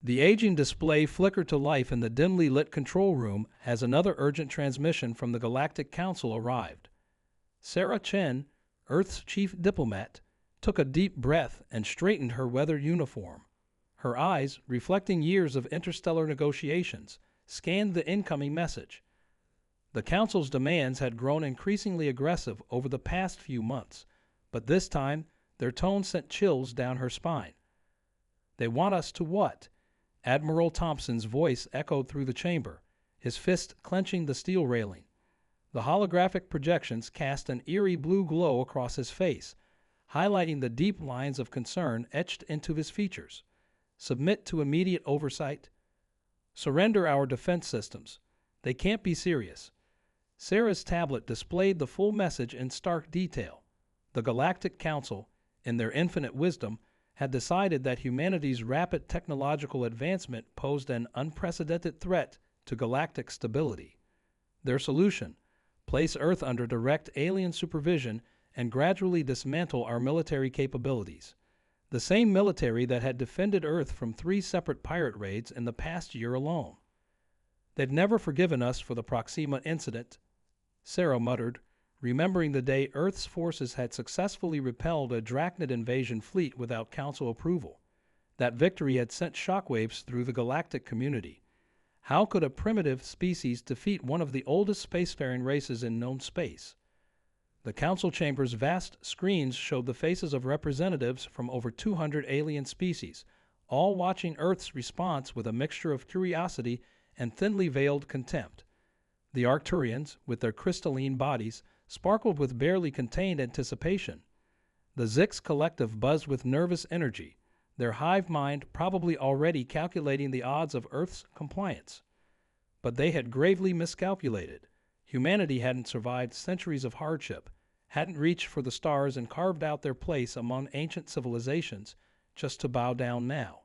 The aging display flickered to life in the dimly lit control room as another urgent transmission from the Galactic Council arrived. Sarah Chen, Earth's chief diplomat, took a deep breath and straightened her weathered uniform. Her eyes, reflecting years of interstellar negotiations, scanned the incoming message. The Council's demands had grown increasingly aggressive over the past few months, but this time their tone sent chills down her spine. "They want us to what?" Admiral Thompson's voice echoed through the chamber, his fist clenching the steel railing. The holographic projections cast an eerie blue glow across his face, highlighting the deep lines of concern etched into his features. "Submit to immediate oversight. Surrender our defense systems. They can't be serious." Sarah's tablet displayed the full message in stark detail. The Galactic Council, in their infinite wisdom, had decided that humanity's rapid technological advancement posed an unprecedented threat to galactic stability. Their solution: place Earth under direct alien supervision and gradually dismantle our military capabilities. The same military that had defended Earth from 3 separate pirate raids in the past year alone. "They've never forgiven us for the Proxima incident," Sarah muttered, remembering the day Earth's forces had successfully repelled a Drachnid invasion fleet without Council approval. That victory had sent shockwaves through the galactic community. How could a primitive species defeat one of the oldest spacefaring races in known space? The Council chamber's vast screens showed the faces of representatives from over 200 alien species, all watching Earth's response with a mixture of curiosity and thinly veiled contempt. The Arcturians, with their crystalline bodies, sparkled with barely contained anticipation. The Zix collective buzzed with nervous energy, their hive mind probably already calculating the odds of Earth's compliance. But they had gravely miscalculated. Humanity hadn't survived centuries of hardship, hadn't reached for the stars and carved out their place among ancient civilizations just to bow down now.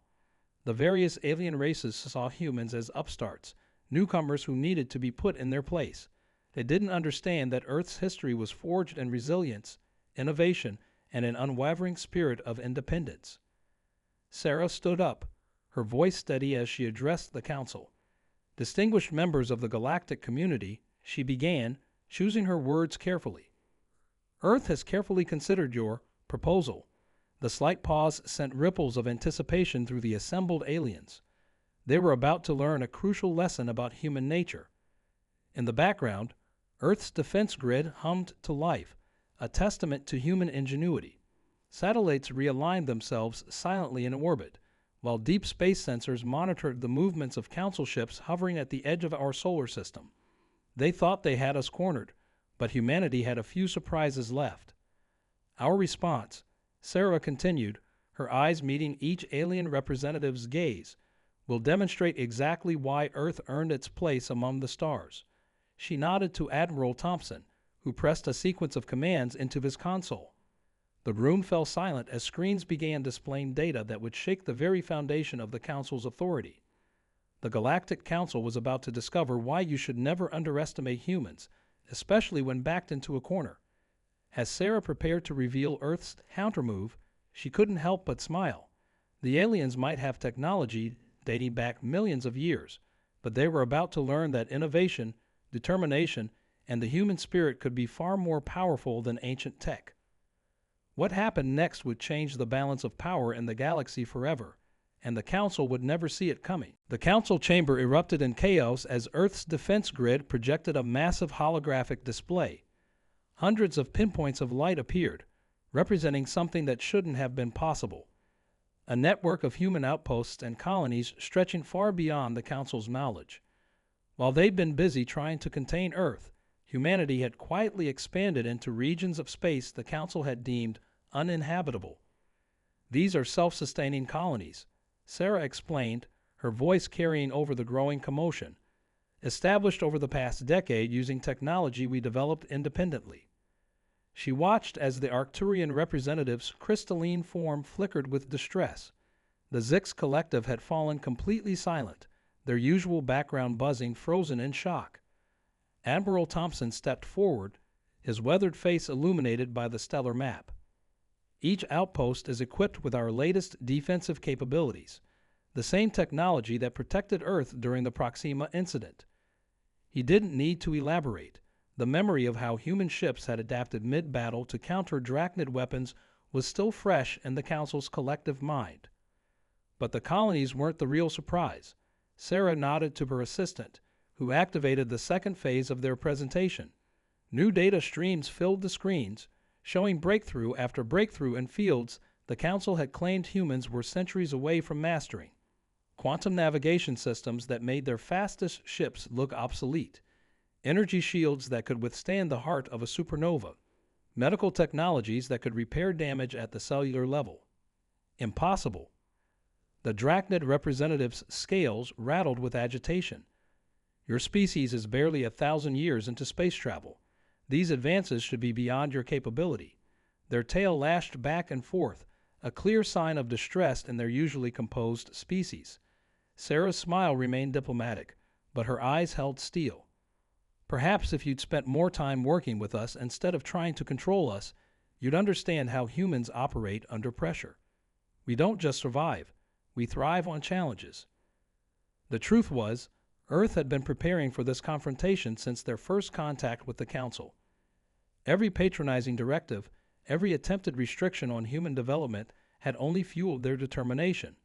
The various alien races saw humans as upstarts, newcomers who needed to be put in their place. They didn't understand that Earth's history was forged in resilience, innovation, and an unwavering spirit of independence. Sarah stood up, her voice steady as she addressed the Council. "Distinguished members of the galactic community," she began, choosing her words carefully. "Earth has carefully considered your proposal." The slight pause sent ripples of anticipation through the assembled aliens. They were about to learn a crucial lesson about human nature. In the background, Earth's defense grid hummed to life, a testament to human ingenuity. Satellites realigned themselves silently in orbit, while deep space sensors monitored the movements of Council ships hovering at the edge of our solar system. They thought they had us cornered, but humanity had a few surprises left. "Our response," Sarah continued, her eyes meeting each alien representative's gaze, "will demonstrate exactly why Earth earned its place among the stars." She nodded to Admiral Thompson, who pressed a sequence of commands into his console. The room fell silent as screens began displaying data that would shake the very foundation of the Council's authority. The Galactic Council was about to discover why you should never underestimate humans, especially when backed into a corner. As Sarah prepared to reveal Earth's countermove, she couldn't help but smile. The aliens might have technology dating back millions of years, but they were about to learn that innovation, determination, and the human spirit could be far more powerful than ancient tech. What happened next would change the balance of power in the galaxy forever, and the Council would never see it coming. The Council chamber erupted in chaos as Earth's defense grid projected a massive holographic display. Hundreds of pinpoints of light appeared, representing something that shouldn't have been possible. A network of human outposts and colonies stretching far beyond the Council's knowledge. While they'd been busy trying to contain Earth, humanity had quietly expanded into regions of space the Council had deemed uninhabitable. "These are self-sustaining colonies," Sarah explained, her voice carrying over the growing commotion. "Established over the past decade using technology we developed independently." She watched as the Arcturian representative's crystalline form flickered with distress. The Zix collective had fallen completely silent, their usual background buzzing frozen in shock. Admiral Thompson stepped forward, his weathered face illuminated by the stellar map. "Each outpost is equipped with our latest defensive capabilities. the same technology that protected Earth during the Proxima incident. He didn't need to elaborate. The memory of how human ships had adapted mid-battle to counter Drachnid weapons was still fresh in the Council's collective mind. But the colonies weren't the real surprise. Sarah nodded to her assistant, who activated the second phase of their presentation. New data streams filled the screens, showing breakthrough after breakthrough in fields the Council had claimed humans were centuries away from mastering. Quantum navigation systems that made their fastest ships look obsolete, energy shields that could withstand the heart of a supernova, medical technologies that could repair damage at the cellular level. Impossible. The Drachnid representative's scales rattled with agitation. Your species is barely 1,000 years into space travel. These advances should be beyond your capability. Their tail lashed back and forth, a clear sign of distress in their usually composed species. Sarah's smile remained diplomatic, but her eyes held steel. Perhaps if you'd spent more time working with us instead of trying to control us, you'd understand how humans operate under pressure. We don't just survive, we thrive on challenges. The truth was, Earth had been preparing for this confrontation since their first contact with the Council. Every patronizing directive, every attempted restriction on human development had only fueled their determination.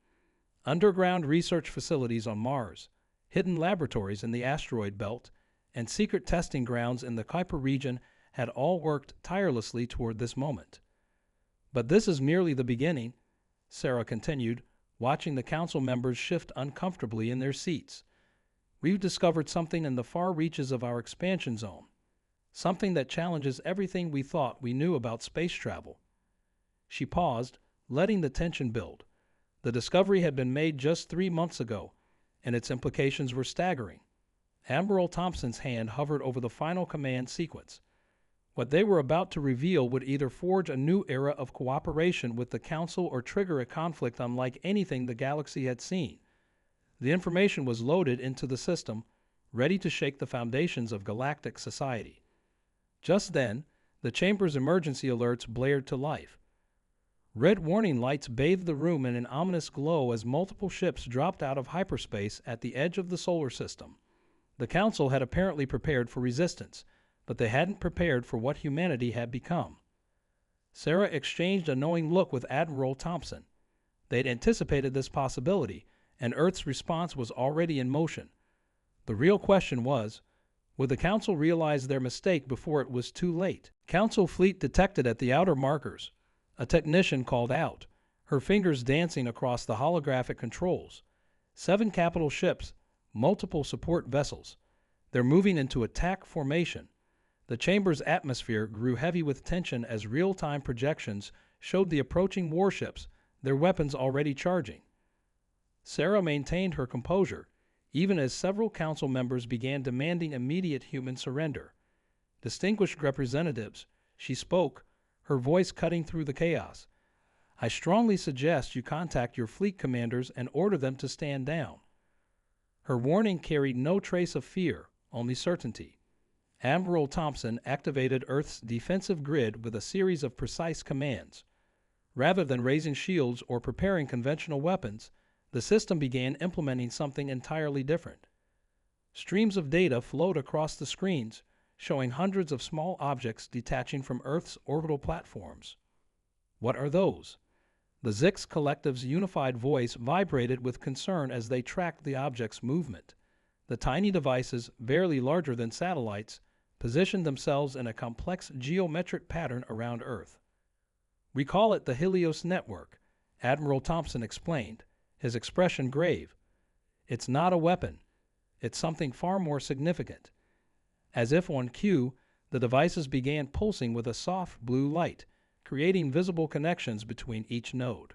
Underground research facilities on Mars, hidden laboratories in the asteroid belt, and secret testing grounds in the Kuiper region had all worked tirelessly toward this moment. But this is merely the beginning, Sarah continued, watching the Council members shift uncomfortably in their seats. We've discovered something in the far reaches of our expansion zone, something that challenges everything we thought we knew about space travel. She paused, letting the tension build. The discovery had been made just 3 months ago, and its implications were staggering. Admiral Thompson's hand hovered over the final command sequence. What they were about to reveal would either forge a new era of cooperation with the Council or trigger a conflict unlike anything the galaxy had seen. The information was loaded into the system, ready to shake the foundations of galactic society. Just then, the chamber's emergency alerts blared to life. Red warning lights bathed the room in an ominous glow as multiple ships dropped out of hyperspace at the edge of the solar system. The Council had apparently prepared for resistance, but they hadn't prepared for what humanity had become. Sarah exchanged a knowing look with Admiral Thompson. They'd anticipated this possibility, and Earth's response was already in motion. The real question was, would the Council realize their mistake before it was too late? Council fleet detected at the outer markers. A technician called out, her fingers dancing across the holographic controls. 7 capital ships, multiple support vessels. They're moving into attack formation. The chamber's atmosphere grew heavy with tension as real-time projections showed the approaching warships, their weapons already charging. Sarah maintained her composure, even as several council members began demanding immediate human surrender. Distinguished representatives, she spoke, her voice cutting through the chaos. I strongly suggest you contact your fleet commanders and order them to stand down. Her warning carried no trace of fear, only certainty. Admiral Thompson activated Earth's defensive grid with a series of precise commands. Rather than raising shields or preparing conventional weapons, the system began implementing something entirely different. Streams of data flowed across the screens, showing hundreds of small objects detaching from Earth's orbital platforms. What are those? The Zix Collective's unified voice vibrated with concern as they tracked the object's movement. The tiny devices, barely larger than satellites, positioned themselves in a complex geometric pattern around Earth. We call it the Helios Network, Admiral Thompson explained, his expression grave. It's not a weapon. It's something far more significant. As if on cue, the devices began pulsing with a soft blue light, creating visible connections between each node.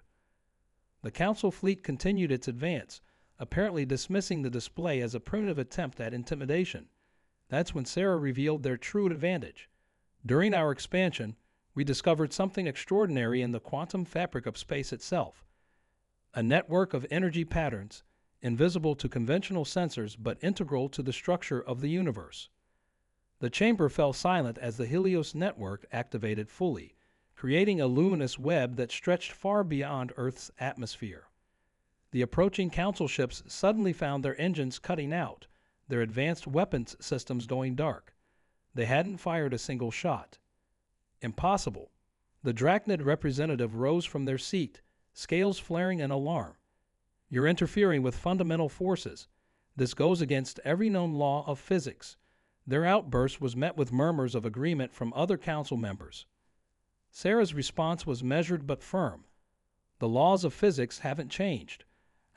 The Council fleet continued its advance, apparently dismissing the display as a primitive attempt at intimidation. That's when Sarah revealed their true advantage. During our expansion, we discovered something extraordinary in the quantum fabric of space itself. A network of energy patterns, invisible to conventional sensors but integral to the structure of the universe. The chamber fell silent as the Helios network activated fully, creating a luminous web that stretched far beyond Earth's atmosphere. The approaching Council ships suddenly found their engines cutting out, their advanced weapons systems going dark. They hadn't fired a single shot. Impossible. The Drachnid representative rose from their seat, scales flaring in alarm. You're interfering with fundamental forces. This goes against every known law of physics. Their outburst was met with murmurs of agreement from other council members. Sarah's response was measured but firm. The laws of physics haven't changed.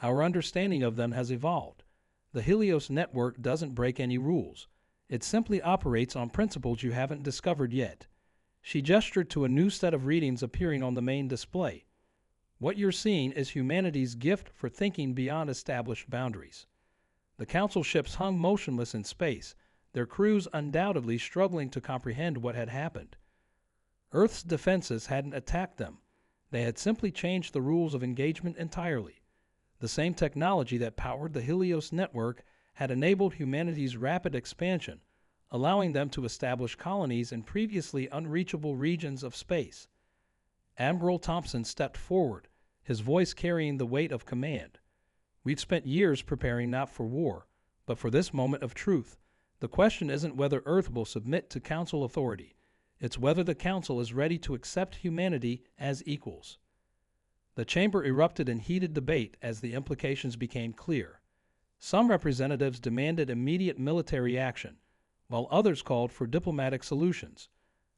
Our understanding of them has evolved. The Helios network doesn't break any rules. It simply operates on principles you haven't discovered yet. She gestured to a new set of readings appearing on the main display. What you're seeing is humanity's gift for thinking beyond established boundaries. The Council ships hung motionless in space, their crews undoubtedly struggling to comprehend what had happened. Earth's defenses hadn't attacked them. They had simply changed the rules of engagement entirely. The same technology that powered the Helios network had enabled humanity's rapid expansion, allowing them to establish colonies in previously unreachable regions of space. Admiral Thompson stepped forward, his voice carrying the weight of command. We've spent years preparing not for war, but for this moment of truth. The question isn't whether Earth will submit to Council authority. It's whether the Council is ready to accept humanity as equals. The chamber erupted in heated debate as the implications became clear. Some representatives demanded immediate military action, while others called for diplomatic solutions.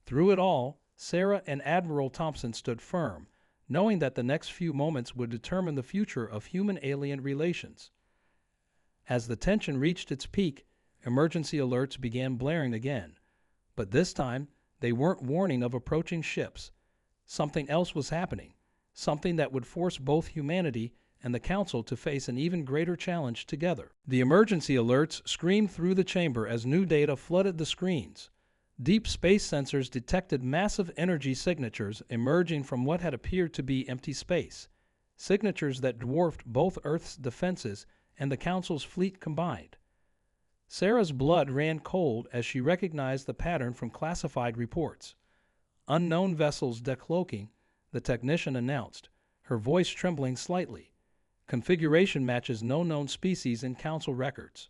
Through it all, Sarah and Admiral Thompson stood firm, knowing that the next few moments would determine the future of human-alien relations. As the tension reached its peak, emergency alerts began blaring again. But this time, they weren't warning of approaching ships. Something else was happening, something that would force both humanity and the Council to face an even greater challenge together. The emergency alerts screamed through the chamber as new data flooded the screens. Deep space sensors detected massive energy signatures emerging from what had appeared to be empty space, signatures that dwarfed both Earth's defenses and the Council's fleet combined. Sarah's blood ran cold as she recognized the pattern from classified reports. Unknown vessels decloaking, the technician announced, her voice trembling slightly. Configuration matches no known species in Council records.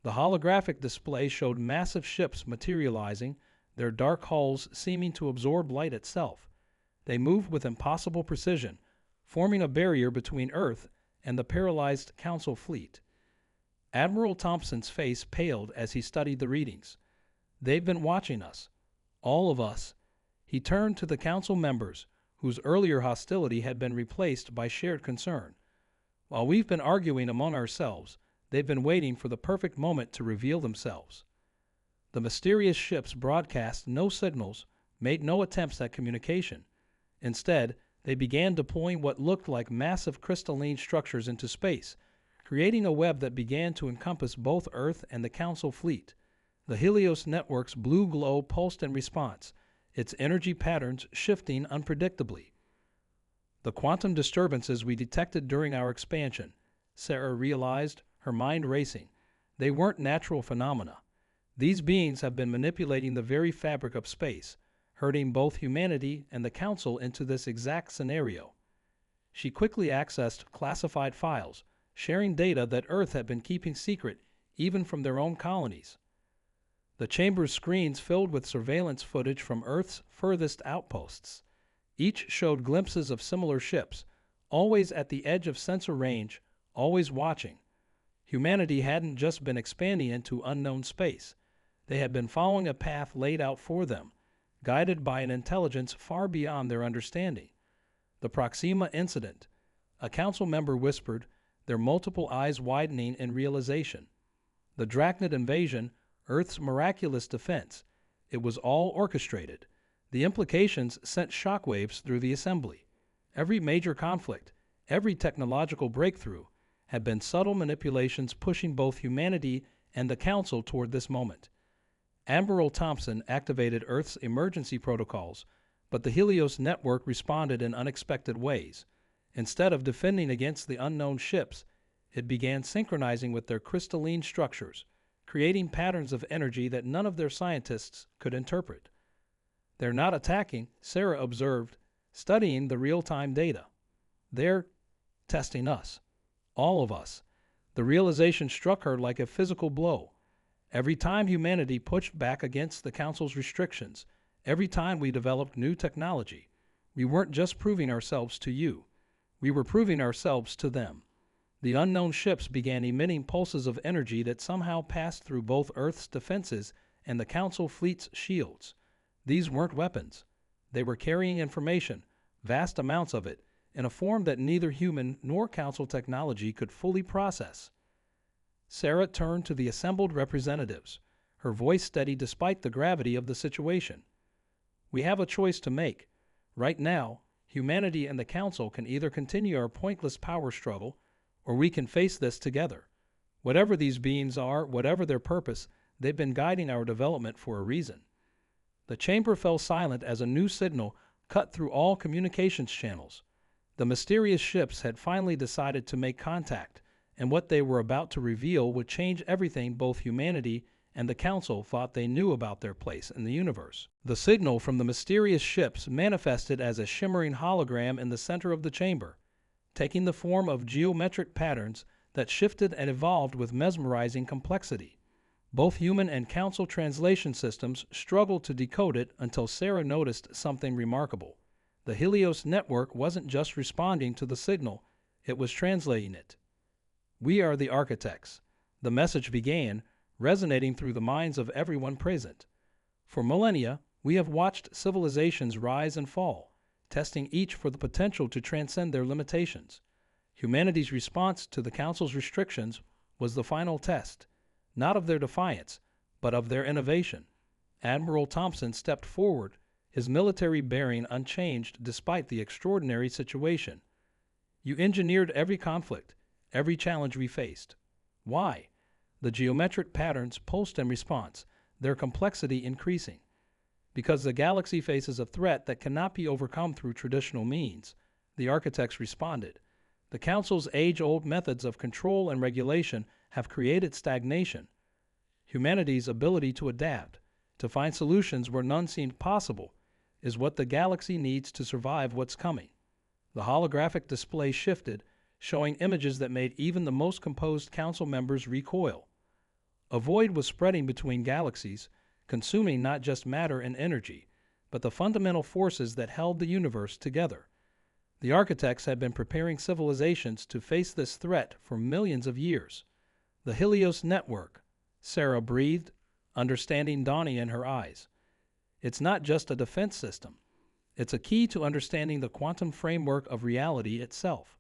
The holographic display showed massive ships materializing, their dark hulls seeming to absorb light itself. They moved with impossible precision, forming a barrier between Earth and the paralyzed Council fleet. Admiral Thompson's face paled as he studied the readings. They've been watching us. All of us. He turned to the Council members, whose earlier hostility had been replaced by shared concern. While we've been arguing among ourselves, they've been waiting for the perfect moment to reveal themselves. The mysterious ships broadcast no signals, made no attempts at communication. Instead, they began deploying what looked like massive crystalline structures into space, creating a web that began to encompass both Earth and the Council fleet. The Helios network's blue glow pulsed in response, its energy patterns shifting unpredictably. The quantum disturbances we detected during our expansion, Sarah realized, her mind racing. They weren't natural phenomena. These beings have been manipulating the very fabric of space, herding both humanity and the Council into this exact scenario. She quickly accessed classified files, sharing data that Earth had been keeping secret even from their own colonies. The chamber's screens filled with surveillance footage from Earth's furthest outposts. Each showed glimpses of similar ships, always at the edge of sensor range, always watching. Humanity hadn't just been expanding into unknown space. They had been following a path laid out for them, guided by an intelligence far beyond their understanding. The Proxima incident, a Council member whispered, their multiple eyes widening in realization. The Drachnid invasion, Earth's miraculous defense. It was all orchestrated. The implications sent shockwaves through the assembly. Every major conflict, every technological breakthrough, had been subtle manipulations pushing both humanity and the Council toward this moment. Admiral Thompson activated Earth's emergency protocols, but the Helios network responded in unexpected ways. Instead of defending against the unknown ships, it began synchronizing with their crystalline structures, creating patterns of energy that none of their scientists could interpret. They're not attacking, Sarah observed, studying the real-time data. They're testing us. All of us. The realization struck her like a physical blow. Every time humanity pushed back against the Council's restrictions, every time we developed new technology, we weren't just proving ourselves to you. We were proving ourselves to them. The unknown ships began emitting pulses of energy that somehow passed through both Earth's defenses and the Council fleet's shields. These weren't weapons. They were carrying information, vast amounts of it, in a form that neither human nor Council technology could fully process. Sarah turned to the assembled representatives, her voice steady despite the gravity of the situation. We have a choice to make. Right now, humanity and the Council can either continue our pointless power struggle, or we can face this together. Whatever these beings are, whatever their purpose, they've been guiding our development for a reason. The chamber fell silent as a new signal cut through all communications channels. The mysterious ships had finally decided to make contact, and what they were about to reveal would change everything both humanity and the Council thought they knew about their place in the universe. The signal from the mysterious ships manifested as a shimmering hologram in the center of the chamber, taking the form of geometric patterns that shifted and evolved with mesmerizing complexity. Both human and Council translation systems struggled to decode it until Sarah noticed something remarkable. The Helios network wasn't just responding to the signal, it was translating it. "We are the architects," the message began, resonating through the minds of everyone present. "For millennia, we have watched civilizations rise and fall, testing each for the potential to transcend their limitations. Humanity's response to the Council's restrictions was the final test, not of their defiance, but of their innovation." Admiral Thompson stepped forward, his military bearing unchanged despite the extraordinary situation. "You engineered every conflict, every challenge we faced. Why?" The geometric patterns pulsed in response, their complexity increasing. "Because the galaxy faces a threat that cannot be overcome through traditional means," the architects responded. "The Council's age-old methods of control and regulation have created stagnation. Humanity's ability to adapt, to find solutions where none seemed possible, is what the galaxy needs to survive what's coming." The holographic display shifted, showing images that made even the most composed Council members recoil. A void was spreading between galaxies, consuming not just matter and energy, but the fundamental forces that held the universe together. The architects had been preparing civilizations to face this threat for millions of years. "The Helios network," Sarah breathed, understanding dawning in her eyes. "It's not just a defense system. It's a key to understanding the quantum framework of reality itself."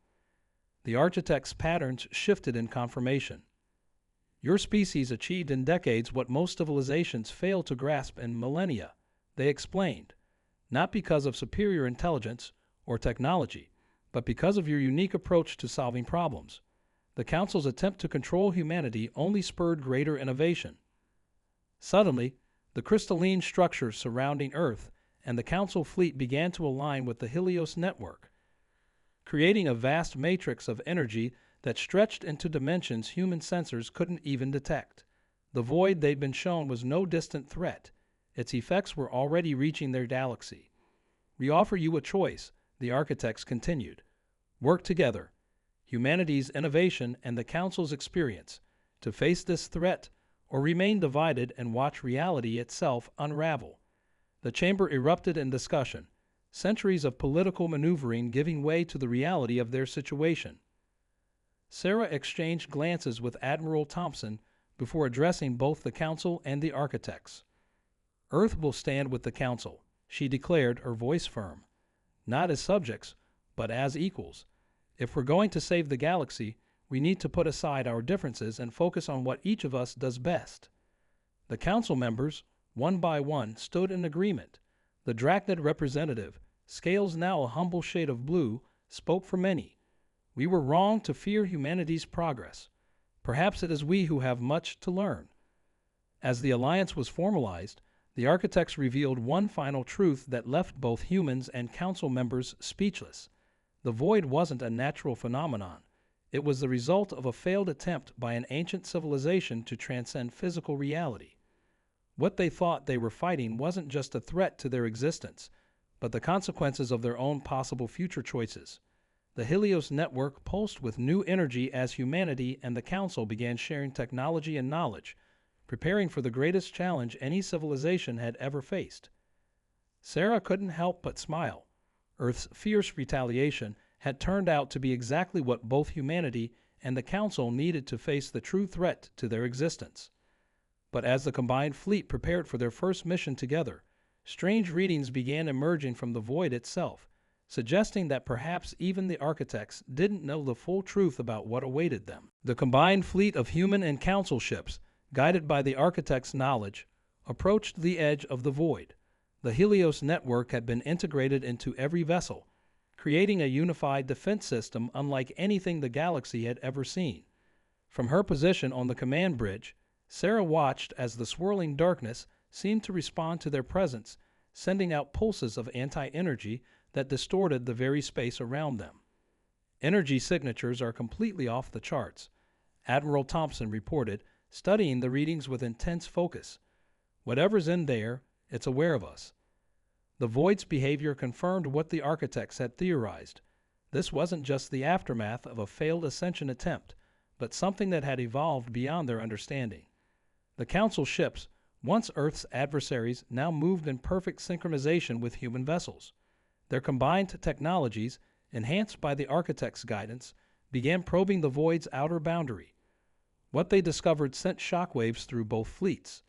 The architect's patterns shifted in confirmation. "Your species achieved in decades what most civilizations fail to grasp in millennia," they explained, "not because of superior intelligence or technology, but because of your unique approach to solving problems. The Council's attempt to control humanity only spurred greater innovation." Suddenly, the crystalline structures surrounding Earth and the Council fleet began to align with the Helios network, creating a vast matrix of energy that stretched into dimensions human sensors couldn't even detect. The void they'd been shown was no distant threat. Its effects were already reaching their galaxy. "We offer you a choice," the architects continued. "Work together, humanity's innovation and the Council's experience, to face this threat, or remain divided and watch reality itself unravel." The chamber erupted in discussion, centuries of political maneuvering giving way to the reality of their situation. Sarah exchanged glances with Admiral Thompson before addressing both the Council and the architects. "Earth will stand with the Council," she declared, her voice firm. "Not as subjects, but as equals. If we're going to save the galaxy, we need to put aside our differences and focus on what each of us does best." The Council members, one by one, stood in agreement. The Drachnid representative, scales now a humble shade of blue, spoke for many. "We were wrong to fear humanity's progress. Perhaps it is we who have much to learn." As the alliance was formalized, the architects revealed one final truth that left both humans and Council members speechless. The void wasn't a natural phenomenon. It was the result of a failed attempt by an ancient civilization to transcend physical reality. What they thought they were fighting wasn't just a threat to their existence, but the consequences of their own possible future choices. The Helios network pulsed with new energy as humanity and the Council began sharing technology and knowledge, preparing for the greatest challenge any civilization had ever faced. Sarah couldn't help but smile. Earth's fierce retaliation had turned out to be exactly what both humanity and the Council needed to face the true threat to their existence. But as the combined fleet prepared for their first mission together, strange readings began emerging from the void itself, suggesting that perhaps even the architects didn't know the full truth about what awaited them. The combined fleet of human and Council ships, guided by the architects' knowledge, approached the edge of the void. The Helios network had been integrated into every vessel, creating a unified defense system unlike anything the galaxy had ever seen. From her position on the command bridge, Sarah watched as the swirling darkness seemed to respond to their presence, sending out pulses of anti-energy that distorted the very space around them. Energy signatures are completely off the charts, Admiral Thompson reported, studying the readings with intense focus. Whatever's in there, it's aware of us. The void's behavior confirmed what the architects had theorized. This wasn't just the aftermath of a failed ascension attempt, but something that had evolved beyond their understanding. The Council ships, once Earth's adversaries, now moved in perfect synchronization with human vessels. Their combined technologies, enhanced by the architect's guidance, began probing the void's outer boundary. What they discovered sent shockwaves through both fleets.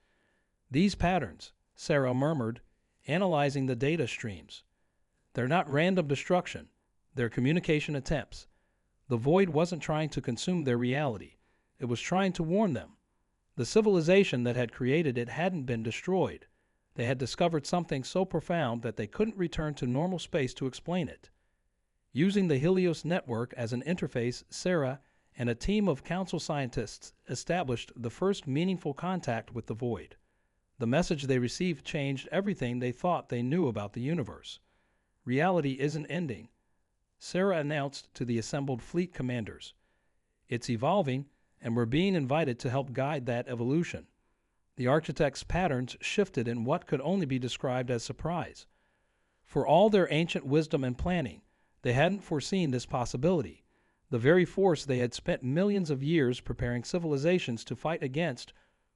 These patterns, Sarah murmured, analyzing the data streams. They're not random destruction. They're communication attempts. The void wasn't trying to consume their reality. It was trying to warn them. The civilization that had created it hadn't been destroyed. They had discovered something so profound that they couldn't return to normal space to explain it. Using the Helios network as an interface, Sarah and a team of Council scientists established the first meaningful contact with the void. The message they received changed everything they thought they knew about the universe. Reality isn't ending, Sarah announced to the assembled fleet commanders. It's evolving, and we're being invited to help guide that evolution. The architects' patterns shifted in what could only be described as surprise. For all their ancient wisdom and planning, they hadn't foreseen this possibility. The very force they had spent millions of years preparing civilizations to fight against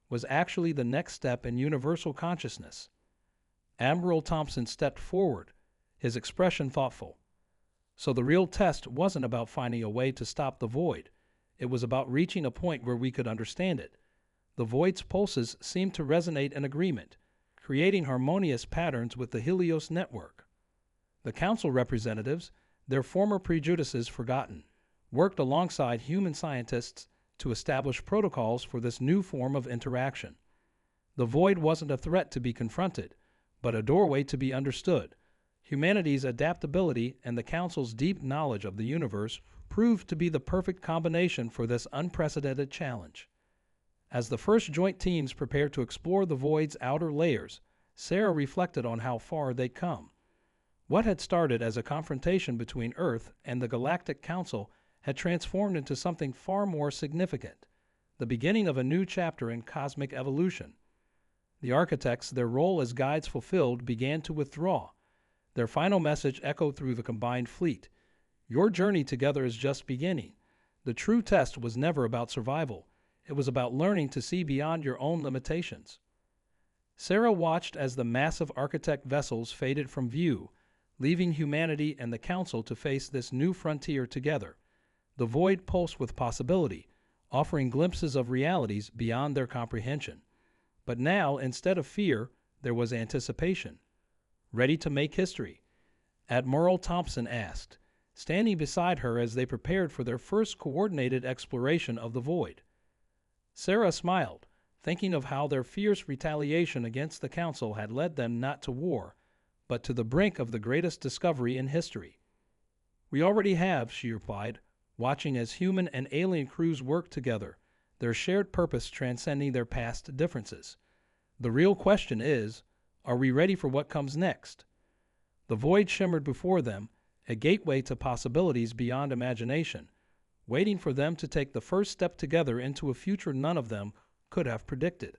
was actually the next step in universal consciousness. Admiral Thompson stepped forward, his expression thoughtful. So the real test wasn't about finding a way to stop the void. It was about reaching a point where we could understand it. The void's pulses seemed to resonate in agreement, creating harmonious patterns with the Helios network. The Council representatives, their former prejudices forgotten, worked alongside human scientists to establish protocols for this new form of interaction. The void wasn't a threat to be confronted, but a doorway to be understood. Humanity's adaptability and the Council's deep knowledge of the universe proved to be the perfect combination for this unprecedented challenge. As the first joint teams prepared to explore the void's outer layers, Sarah reflected on how far they'd come. What had started as a confrontation between Earth and the Galactic Council had transformed into something far more significant, the beginning of a new chapter in cosmic evolution. The architects, their role as guides fulfilled, began to withdraw. Their final message echoed through the combined fleet. Your journey together is just beginning. The true test was never about survival. It was about learning to see beyond your own limitations. Sarah watched as the massive architect vessels faded from view, leaving humanity and the Council to face this new frontier together. The void pulsed with possibility, offering glimpses of realities beyond their comprehension. But now, instead of fear, there was anticipation. Ready to make history? Admiral Thompson asked, standing beside her as they prepared for their first coordinated exploration of the void. Sarah smiled, thinking of how their fierce retaliation against the Council had led them not to war, but to the brink of the greatest discovery in history. We already have, she replied, watching as human and alien crews worked together, their shared purpose transcending their past differences. The real question is, are we ready for what comes next? The void shimmered before them, a gateway to possibilities beyond imagination, waiting for them to take the first step together into a future none of them could have predicted.